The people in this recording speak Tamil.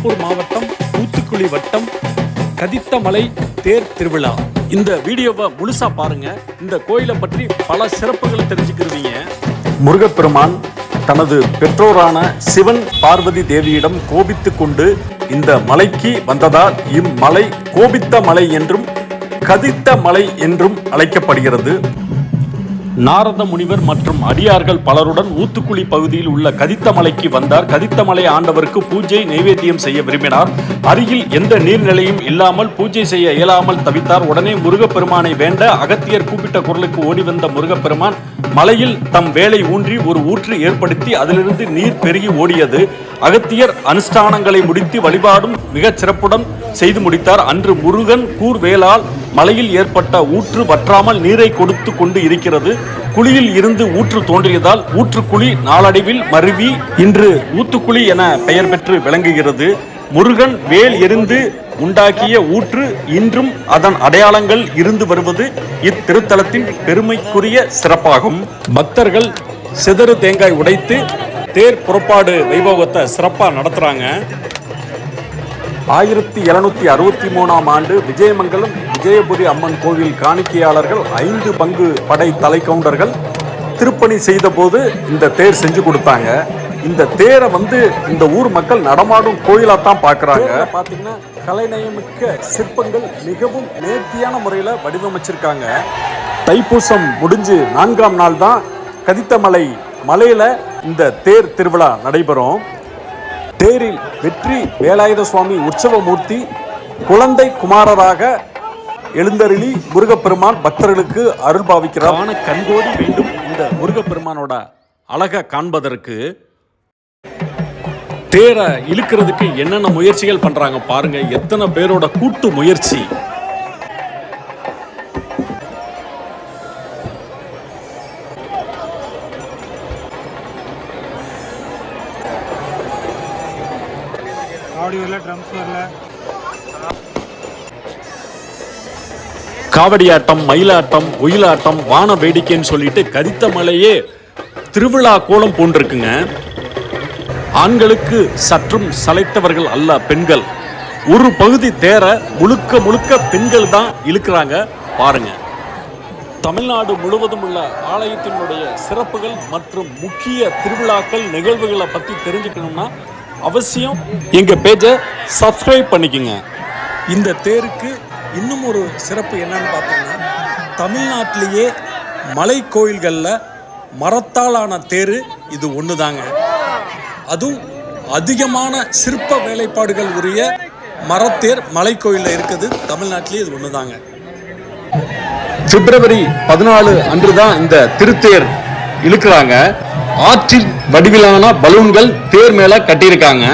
திருப்பூர் மாவட்டம் ஊத்துக்குளி வட்டம் கதித்தமலை தேர் திருவிழா. இந்த வீடியோவை முழுசா பாருங்க. இந்த கோயிலை பற்றி பல சிறப்புகளை தெரிஞ்சுக்கிருவீங்க. முருகப்பெருமான் தனது பெற்றோரான சிவன் பார்வதி தேவியிடம் கோபித்து கொண்டு இந்த மலைக்கு வந்ததால் இம்மலை கோபித்த மலை என்றும் கதித்த மலை என்றும் அழைக்கப்படுகிறது. நாரத முனிவர் மற்றும் அடியார்கள் பலருடன் ஊத்துக்குளி பகுதியில் உள்ள கதித்த மலைக்கு வந்தார். கதித்த மலை ஆண்டவருக்கு பூஜை நைவேத்தியம் செய்ய விரும்பினார். அருகில் எந்த நீர்நிலையும் இல்லாமல் பூஜை செய்ய இயலாமல் தவித்தார். உடனே முருகப்பெருமானை வேண்ட அகத்தியர் கூப்பிட்ட குரலுக்கு ஓடி வந்த முருகப்பெருமான் மலையில் தம் வேலை ஊன்றி ஒரு ஊற்று ஏற்படுத்தி அதிலிருந்து நீர் பெருகி ஓடியது. அகத்தியர் அனுஷ்டானங்களை முடித்து வழிபாடும் மிகச் சிறப்புடன் செய்து முடித்தார். அன்று முருகன் கூர்வேலால் மலையில் ஏற்பட்ட ஊற்று வற்றாமல் நீரை கொடுத்து கொண்டு இருக்கிறது. குழியில் இருந்து ஊற்று தோன்றியதால் ஊற்றுக்குழி நாளடைவில் மருவி இன்று ஊத்துக்குழி என பெயர் பெற்று விளங்குகிறது. முருகன் வேல் எறிந்து உண்டாக்கிய ஊற்று இன்றும் அதன் அடையாளங்கள் இருந்து வருவது இத்திருத்தலத்தின் பெருமைக்குரிய சிறப்பாகும். பக்தர்கள் சிதறு தேங்காய் உடைத்து தேர் புறப்பாடு வைபவத்தை சிறப்பா நடத்துறாங்க. 1763ஆம் ஆண்டு விஜயமங்கலம் விஜயபுரி அம்மன் கோவில் காணிக்கையாளர்கள் 5 பங்கு படை தலை கவுண்டர்கள் திருப்பணி செய்த போது இந்த தேர் செஞ்சு கொடுத்தாங்க. இந்த தேரை இந்த ஊர் மக்கள் நடமாடும் கோயிலாத்தான் பார்க்குறாங்க. பார்த்தீங்கன்னா கலைநயமிக்க சிற்பங்கள் மிகவும் நேர்த்தியான முறையில் வடிவமைச்சிருக்காங்க. தைப்பூசம் முடிஞ்சு 4ஆம் நாள் தான் கதித்தமலை மலையில் இந்த தேர் திருவிழா நடைபெறும். தேரில் வெற்றி வேலாயுத சுவாமி உற்சவமூர்த்தி குழந்தை குமாரராக எழுந்தருளி முருகப்பெருமான் பக்தர்களுக்கு அருள் பாவிக்கிறார். கண்கோடி வேண்டும் இந்த முருகப்பெருமானோட அழகை காண்பதற்கு. தேரை இழுக்கிறதுக்கு என்னென்ன முயற்சிகள் பண்றாங்க பாருங்க. எத்தனை பேரோட கூட்டு முயற்சி. காவடியாட்டம், மயிலாட்டம், ஒயிலாட்டம், வான வேடிக்கைன்னு சொல்லிட்டு கதித்தமலையே திருவிழா கோலம் போன்றிருக்குங்க. ஆண்களுக்கு சற்றும் சளைத்தவர்கள் அல்ல பெண்கள். ஒரு பகுதி தேர முழுக்க பெண்கள் தான் இழுக்கிறாங்க பாருங்க. தமிழ்நாடு முழுவதும் உள்ள ஆலயத்தினுடைய சிறப்புகள் மற்றும் முக்கிய திருவிழாக்கள் நிகழ்வுகளை பற்றி தெரிஞ்சுக்கணும்னா அவசியம் எங்க பேஜை சப்ஸ்கிரைப் பண்ணிக்கோங்க. இந்த தேருக்கு இன்னும் ஒரு சிறப்பு என்னன்னு பார்த்தீங்கன்னா, தமிழ்நாட்டிலேயே மலை கோயில்களில் மரத்தாலான தேர் இது ஒன்று தாங்க. அதுவும் அதிகமான சிற்ப வேலைப்பாடுகள் உரிய மரத்தேர் மலை கோயிலில் இருக்குது. தமிழ்நாட்டிலேயே இது ஒன்று தாங்க. பிப்ரவரி 14 அன்று தான் இந்த திருத்தேர் இழுக்கிறாங்க. ஆற்றில் வடிவிலான பலூன்கள் தேர் மேல கட்டியிருக்காங்க.